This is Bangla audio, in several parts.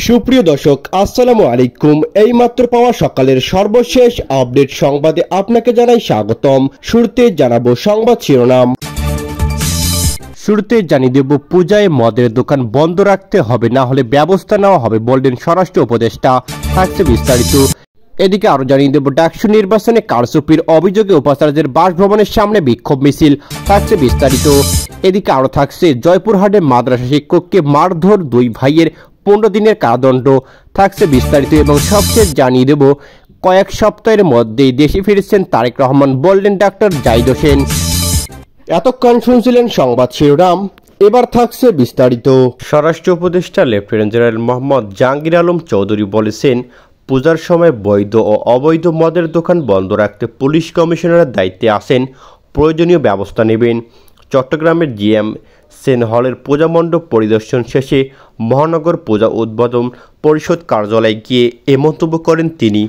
সুপ্রিয় দর্শক আসসালামু আলাইকুম। এইমাত্র পাওয়া সকালের সর্বশেষ আপডেট সংবাদে আপনাকে জানাই স্বাগতম। শুরুতে জানাবো সংবাদ শিরোনাম। শুরুতে জানিয়ে দেব, পূজায় মদের দোকান বন্ধ রাখতে হবে, না হলে ব্যবস্থা নেওয়া হবে বললেন স্বরাষ্ট্র উপদেষ্টা। থাকছে বিস্তারিত। এদিকে আরো জানিয়ে দেব, ডাকসু নির্বাচনে কারচুপির অভিযোগে উপাচার্যের বাসভবনের সামনে বিক্ষোভ মিছিল। থাকছে বিস্তারিত। এদিকে আরো থাকছে, জয়পুরহাটে মাদ্রাসা শিক্ষককে মারধর, দুই ভাইয়ের 15 দিনের কারাদণ্ড। থাকছে বিস্তারিত। এবং সবশেষ জানিয়ে দেব, কয়েক সপ্তাহের মধ্যেই দেশে ফিরেছেন তারেক রহমান বললেন ডাক্তার জাহিদ হোসেন। এতক্ষণ শুনছিলেন সংবাদ শিরোনাম, এবার থাকছে বিস্তারিত। স্বরাষ্ট্র উপদেষ্টা লেফটেন্যান্ট জেনারেল মোহাম্মদ জাহাঙ্গীর আলম চৌধুরী বলেছেন, পূজার সময় বৈধ ও অবৈধ মদের দোকান বন্ধ রাখতে পুলিশ কমিশনারের দায়িত্বে আছেন, প্রয়োজনীয় ব্যবস্থা নেবেন। চট্টগ্রামের জিএম সেন হলের পূজা মণ্ডপ পরিদর্শন শেষে মহানগর পূজা উদ্বোধন পরিষদ কার্যালয়ে গিয়ে এ মন্তব্য করেন তিনি।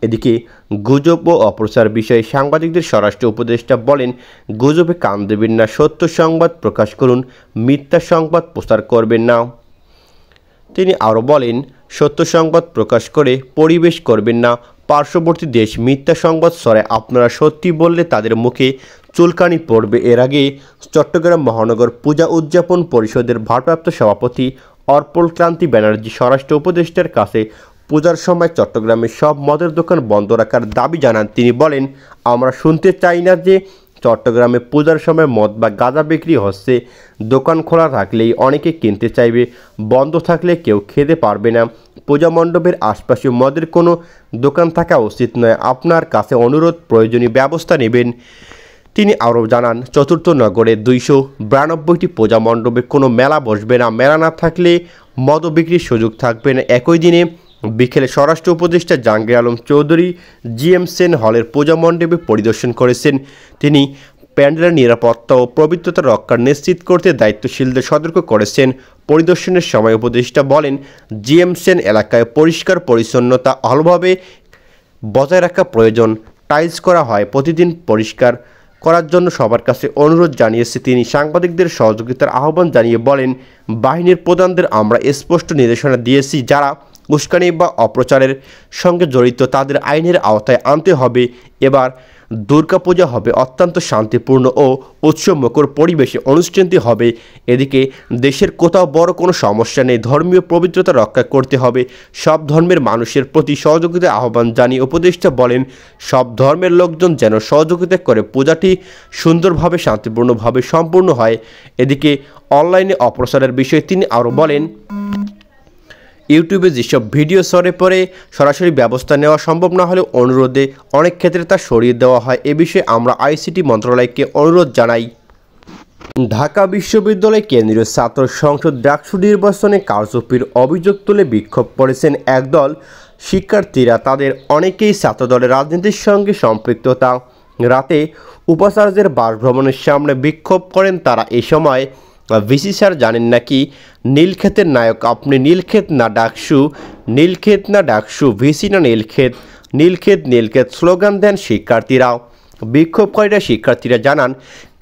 এদিকে গুজব ও অপপ্রচার বিষয়ে সাংবাদিকদের স্বরাষ্ট্র উপদেষ্টা বলেন, গুজবে কান দেবেন না, সত্য সংবাদ প্রকাশ করুন, মিথ্যা সংবাদ প্রচার করবেন না। তিনি আরও বলেন, সত্য সংবাদ প্রকাশ করে পরিবেশ করবেন না। পার্শ্ববর্তী দেশ মিথ্যা সংবাদ ছড়ায়, আপনারা সত্যি বললে তাদের মুখে চুলকানি পড়বে। এর আগে চট্টগ্রাম মহানগর পূজা উদযাপন পরিষদের ভারপ্রাপ্ত সভাপতি অর্পল ক্রান্তি ব্যানার্জি স্বরাষ্ট্র উপদেষ্টার কাছে পূজার সময় চট্টগ্রামের সব মদের দোকান বন্ধ রাখার দাবি জানান। তিনি বলেন, আমরা শুনতে চাই না যে চট্টগ্রামে পূজার সময় মদ বা গাঁজা বিক্রি হচ্ছে। দোকান খোলা থাকলেই অনেকে কিনতে চাইবে, বন্ধ থাকলে কেউ খেতে পারবে না। পূজা মণ্ডপের আশপাশে মদের কোনো দোকান থাকা উচিত নয়। আপনার কাছে অনুরোধ, প্রয়োজনীয় ব্যবস্থা নেবেন। তিনি আরও জানান, চতুর্থ নগরে 292টি পূজা মণ্ডপে কোনো মেলা বসবে না। মেলা না থাকলে মদ বিক্রির সুযোগ থাকবে না। একই দিনে বিকেলে স্বরাষ্ট্র উপদেষ্টা জাহাঙ্গীর আলম চৌধুরী জিএম সেন হলের পূজা মণ্ডপে পরিদর্শন করেছেন। তিনি প্যান্ডেলের নিরাপত্তা ও পবিত্রতা রক্ষা নিশ্চিত করতে দায়িত্বশীলদের সতর্ক করেছেন। পরিদর্শনের সময় উপদেষ্টা বলেন, জিএম সেন এলাকায় পরিষ্কার পরিচ্ছন্নতা ভালোভাবে বজায় রাখা প্রয়োজন। টাইলস করা হয়, প্রতিদিন পরিষ্কার করার জন্য সবার কাছে অনুরোধ জানিয়েছে। তিনি সাংবাদিকদের সহযোগিতার আহ্বান জানিয়ে বলেন, বাহিনীর প্রধানদের আমরা স্পষ্ট নির্দেশনা দিয়েছি, যারা উস্কানি বা অপপ্রচারের সঙ্গে জড়িত তাদের আইনের আওতায় আনতে হবে। এবার দুর্গাপূজা হবে অত্যন্ত শান্তিপূর্ণ ও উৎসবমুখর পরিবেশে অনুষ্ঠানটি হবে। এদিকে দেশের কোথাও বড় কোনো সমস্যা নেই, ধর্মীয় পবিত্রতা রক্ষা করতে হবে। সব ধর্মের মানুষের প্রতি সহযোগিতার আহ্বান জানিয়ে উপদেষ্টা বলেন, সব ধর্মের লোকজন যেন সহযোগিতা করে পূজাটি সুন্দরভাবে শান্তিপূর্ণভাবে সম্পূর্ণ হয়। এদিকে অনলাইনে অপপ্রচারের বিষয়ে তিনি আরও বলেন, ইউটিউবে যেসব ভিডিও সরে পড়ে সরাসরি ব্যবস্থা নেওয়া সম্ভব না হলেও অনুরোধে অনেক ক্ষেত্রে তা সরিয়ে দেওয়া হয়। এ বিষয়ে আমরা আইসিটি মন্ত্রণালয়কে অনুরোধ জানাই। ঢাকা বিশ্ববিদ্যালয় কেন্দ্রীয় ছাত্র সংসদ ডাকসু নির্বাচনে কারচুপির অভিযোগ তুলে বিক্ষোভ করেছেন একদল শিক্ষার্থীরা। তাদের অনেকেই ছাত্রদলের রাজনীতির সঙ্গে সম্পৃক্ততা। রাতে উপাচার্যের বাসভবনের সামনে বিক্ষোভ করেন তারা। এই সময় ভিসি স্যার জানেন নাকি নীলক্ষেতের নায়ক আপনি? নীলক্ষেত না ডাকসু, নীলক্ষেত না ডাকসু, ভিসি না নীলক্ষেত, নীলক্ষেত নীলক্ষেত স্লোগান দেন শিক্ষার্থীরা। বিক্ষোভকারীরা শিক্ষার্থীরা জানান,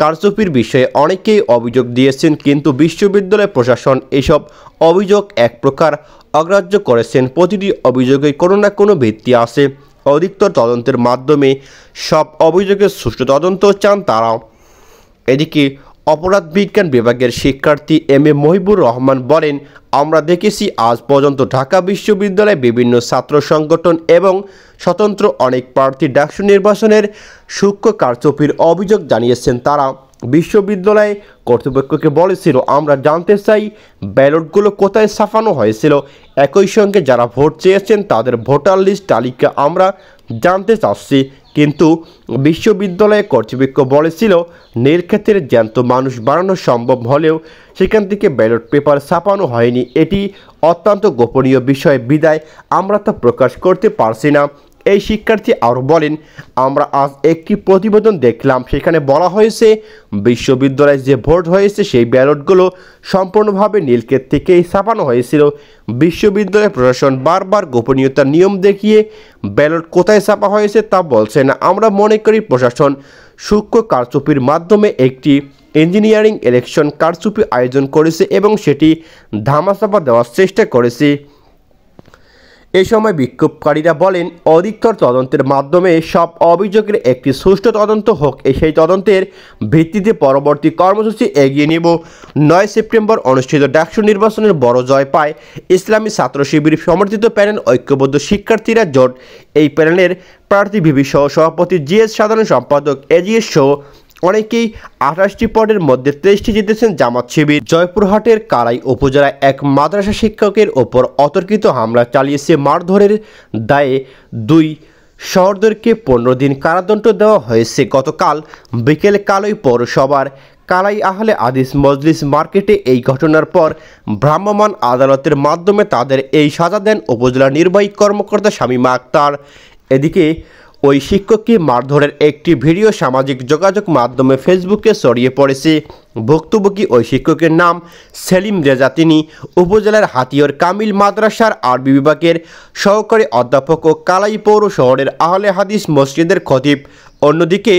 কারচুপির বিষয়ে অনেকেই অভিযোগ দিয়েছেন, কিন্তু বিশ্ববিদ্যালয় প্রশাসন এসব অভিযোগ এক প্রকার অগ্রাহ্য করেছেন। প্রতিটি অভিযোগে কোনো না কোনো ভিত্তি আছে। অধিকতর তদন্তের মাধ্যমে সব অভিযোগের সুষ্ঠু তদন্ত চান তারা। এদিকে অপরাধ বিজ্ঞান বিভাগের শিক্ষার্থী এম এ মহিবুর রহমান বলেন, আমরা দেখেছি আজ পর্যন্ত ঢাকা বিশ্ববিদ্যালয়ে বিভিন্ন ছাত্র সংগঠন এবং স্বতন্ত্র অনেক প্রার্থী ডাকসু নির্বাচনের সূক্ষ্ম কারচুপির অভিযোগ জানিয়েছেন। তারা বিশ্ববিদ্যালয় কর্তৃপক্ষকে বলেছিল, আমরা জানতে চাই ব্যালটগুলো কোথায় ছাপানো হয়েছিল। একই সঙ্গে যারা ভোট চেয়েছেন তাদের ভোটার লিস্ট তালিকা আমরা জানতে চাচ্ছি। কিন্তু বিশ্ববিদ্যালয় কর্তৃপক্ষ বলেছিল, নীলক্ষেতের জ্যান্ত মানুষ বানানো সম্ভব হলেও সেখান থেকে ব্যালট পেপার ছাপানো হয়নি। এটি অত্যন্ত গোপনীয় বিষয়, বিদায় আমরা তা প্রকাশ করতে পারছি না। এই শিক্ষার্থী আরও বলেন, আমরা আজ একটি প্রতিবেদন দেখলাম, সেখানে বলা হয়েছে বিশ্ববিদ্যালয়ে যে ভোট হয়েছে সেই ব্যালটগুলো সম্পূর্ণভাবে নীলক্ষেত থেকেই ছাপানো হয়েছিল। বিশ্ববিদ্যালয় প্রশাসন বারবার গোপনীয়তার নিয়ম দেখিয়ে ব্যালট কোথায় ছাপা হয়েছে তা বলছে না। আমরা মনে করি প্রশাসন সূক্ষ্ম কারচুপির মাধ্যমে একটি ইঞ্জিনিয়ারিং ইলেকশন কারচুপি আয়োজন করেছে এবং সেটি ধামাচাপা দেওয়ার চেষ্টা করেছে। এ সময় বিক্ষোভকারীরা বলেন, অধিকতর তদন্তের মাধ্যমে সব অভিযোগের একটি সুষ্ঠু তদন্ত হোক, সেই তদন্তের ভিত্তিতে পরবর্তী কর্মসূচি এগিয়ে নেব। 9 সেপ্টেম্বর অনুষ্ঠিত ডাকসু নির্বাচনের বড় জয় পায় ইসলামী ছাত্র শিবির সমর্থিত প্যানেল ঐক্যবদ্ধ শিক্ষার্থীরা জোট। এই প্যানেলের প্রার্থী ভিভি সহ সভাপতি জিএস, সাধারণ সম্পাদক এজিএস সহ অনেকেই 28টি পদের মধ্যে 23টি জিতেছেন জামাত শিবির। জয়পুরহাটের কালাই উপজেলায় এক মাদ্রাসা শিক্ষকের ওপর অতর্কিত হামলা চালিয়েছে মারধরের দায়ে 2 সহোদরকে 15 দিন কারাদণ্ড দেওয়া হয়েছে। গতকাল বিকেলে কালাই পৌরসভার কালাই আহলে হাদিস মজলিস মার্কেটে এই ঘটনার পর ভ্রাম্যমাণ আদালতের মাধ্যমে তাদের এই সাজা দেন উপজেলা নির্বাহী কর্মকর্তা শামীমা আক্তার। এদিকে ওই শিক্ষককে মারধরের একটি ভিডিও সামাজিক যোগাযোগ মাধ্যমে ফেসবুকে ছড়িয়ে পড়েছে। ভুক্তভোগী ওই শিক্ষকের নাম সেলিম রেজা। তিনি উপজেলার হাতিয়ার কামিল মাদ্রাসার আরবি বিভাগের সহকারী অধ্যাপক ও কালাই পৌর শহরের আহলে হাদিস মসজিদের খতিব। অন্যদিকে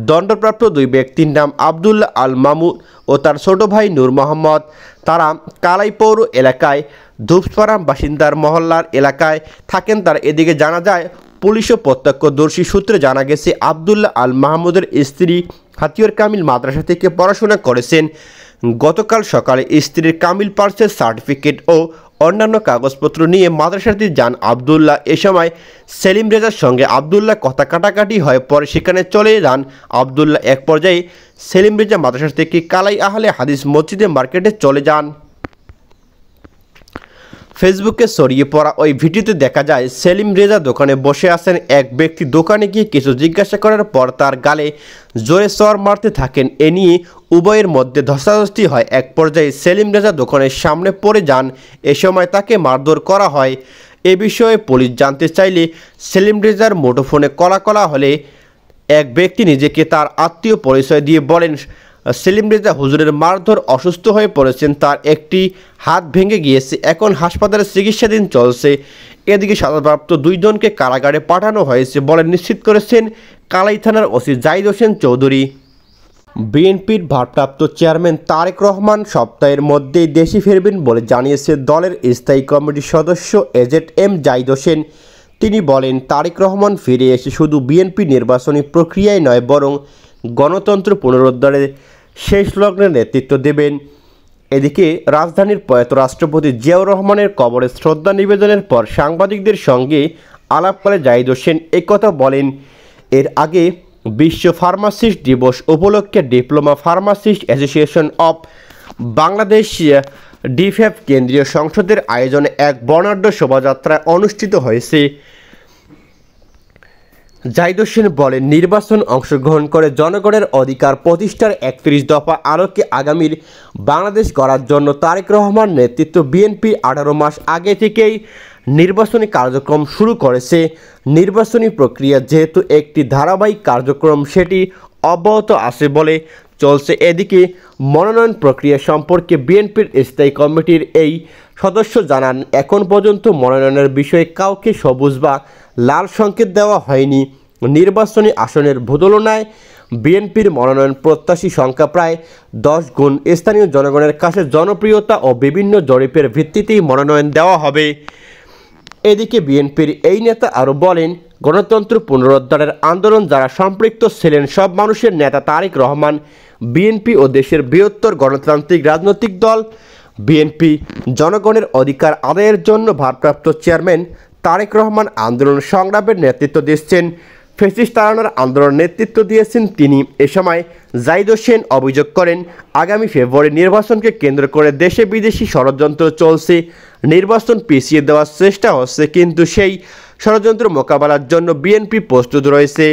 দণ্ডপ্রাপ্ত 2 ব্যক্তির নাম আবদুল্লাহ আল মামুন ও তার ছোট ভাই নূর মোহাম্মদ। তারা কালাই পৌর এলাকায় ধূপপাড়া বাসিন্দার মহল্লার এলাকায় থাকেন। এদিকে জানা যায়, পুলিশ ও প্রত্যক্ষদর্শী সূত্রে জানা গেছে, আবদুল্লাহ আল মাহমুদের স্ত্রী হাতিয়ার কামিল মাদ্রাসা থেকে পড়াশোনা করেছেন। গতকাল সকালে স্ত্রীর কামিল পার্সের সার্টিফিকেট ও অন্যান্য কাগজপত্র নিয়ে মাদ্রাসাতে যান আবদুল্লাহ। এ সময় সেলিম রেজার সঙ্গে আবদুল্লাহ কথা কাটাকাটি হয়, পরে সেখানে চলে যান আবদুল্লাহ। এক পর্যায়ে সেলিম রেজা মাদ্রাসা থেকে কালাই আহলে হাদিস মসজিদে মার্কেটে চলে যান। ফেসবুকে ছড়িয়ে পড়া ওই ভিডিওতে দেখা যায়, সেলিম রেজা দোকানে বসে আছেন। এক ব্যক্তি দোকানে গিয়ে কিছু জিজ্ঞাসা করার পর তার গালে জোরে চড় মারতে থাকেন। এ নিয়ে উভয়ের মধ্যে ধস্তাধস্তি হয়। এক পর্যায়ে সেলিম রেজা দোকানের সামনে পড়ে যান। এ সময় তাকে মারধর করা হয়। এ বিষয়ে পুলিশ জানতে চাইলে সেলিম রেজার মুঠোফোনে কলা হলে এক ব্যক্তি নিজেকে তার আত্মীয় পরিচয় দিয়ে বলেন, সেলিম রেজা হুজুরের মারধর অসুস্থ হয়ে পড়েছেন, তার একটি হাত ভেঙে গিয়েছে, এখন হাসপাতালে চিকিৎসাধীন চলছে। এদিকে সাজাপ্রাপ্ত 2 জনকে কারাগারে পাঠানো হয়েছে বলে নিশ্চিত করেছেন কালাই থানার ওসি জাহিদ হোসেন চৌধুরী। বিএনপির ভারপ্রাপ্ত চেয়ারম্যান তারেক রহমান সপ্তাহের মধ্যেই দেশে ফিরবেন বলে জানিয়েছে দলের স্থায়ী কমিটির সদস্য এজেড এম জাহিদ হোসেন। তিনি বলেন, তারেক রহমান ফিরে এসে শুধু বিএনপি নির্বাচনী প্রক্রিয়ায় নয়, বরং গণতন্ত্র পুনরুদ্ধারের শেষ লগ্নে নেতৃত্ব দেবেন। এদিকে রাজধানীর প্রয়াত রাষ্ট্রপতি জিয়াউর রহমানের কবরে শ্রদ্ধা নিবেদনের পর সাংবাদিকদের সঙ্গে আলাপকালে জাহিদ হোসেন একথা বলেন। এর আগে বিশ্ব ফার্মাসিস্ট দিবস উপলক্ষে diploma pharmacist association of Bangladesh ডিফ্যাব কেন্দ্রীয় সংসদের আয়োজনে এক বর্ণাঢ্য শোভাযাত্রা অনুষ্ঠিত হয়েছে। জাহিদ হোসেন বলেন, নির্বাচন অংশগ্রহণ করে জনগণের অধিকার প্রতিষ্ঠার 31 দফা আলোকে আগামীর বাংলাদেশ গড়ার জন্য তারেক রহমান নেতৃত্ব বিএনপি 18 মাস আগে থেকেই নির্বাচনী কার্যক্রম শুরু করেছে। নির্বাচনী প্রক্রিয়া যেহেতু একটি ধারাবাহিক কার্যক্রম, সেটি অব্যাহত আছে বলে চলছে। এদিকে মনোনয়ন প্রক্রিয়া সম্পর্কে বিএনপির স্থায়ী কমিটির এই সদস্য জানান, এখন পর্যন্ত মনোনয়নের বিষয়ে কাউকে সবুজ বা লাল সংকেত দেওয়া হয়নি। নির্বাচনী আসনের তুলনায় বিএনপির মনোনয়ন প্রত্যাশী সংখ্যা প্রায় 10 গুণ। স্থানীয় জনগণের কাছে জনপ্রিয়তা ও বিভিন্ন জরিপের ভিত্তিতেই মনোনয়ন দেওয়া হবে। এদিকে বিএনপির এই নেতা আরও বলেন, গণতন্ত্র পুনরুদ্ধারের আন্দোলন যারা সম্পৃক্ত ছিলেন সব মানুষের নেতা তারেক রহমান। বিএনপি ও দেশের বৃহত্তর গণতান্ত্রিক রাজনৈতিক দল বিএনপি জনগণের অধিকার আদায়ের জন্য ভারপ্রাপ্ত চেয়ারম্যান তারেক রহমান আন্দোলন সংগ্রামের নেতৃত্ব দিচ্ছেন। ফ্যাসিস্ট তাড়ানোর আন্দোলন নেতৃত্ব দিয়েছেন তিনি। এ সময় জাহিদ হোসেন অভিযোগ করেন, আগামী ফেব্রুয়ারি নির্বাচনকে কেন্দ্র করে দেশে বিদেশি ষড়যন্ত্র চলছে। নির্বাচন পিছিয়ে দেওয়ার চেষ্টা হচ্ছে, কিন্তু সেই ষড়যন্ত্র মোকাবেলার জন্য বিএনপি প্রস্তুত রয়েছে।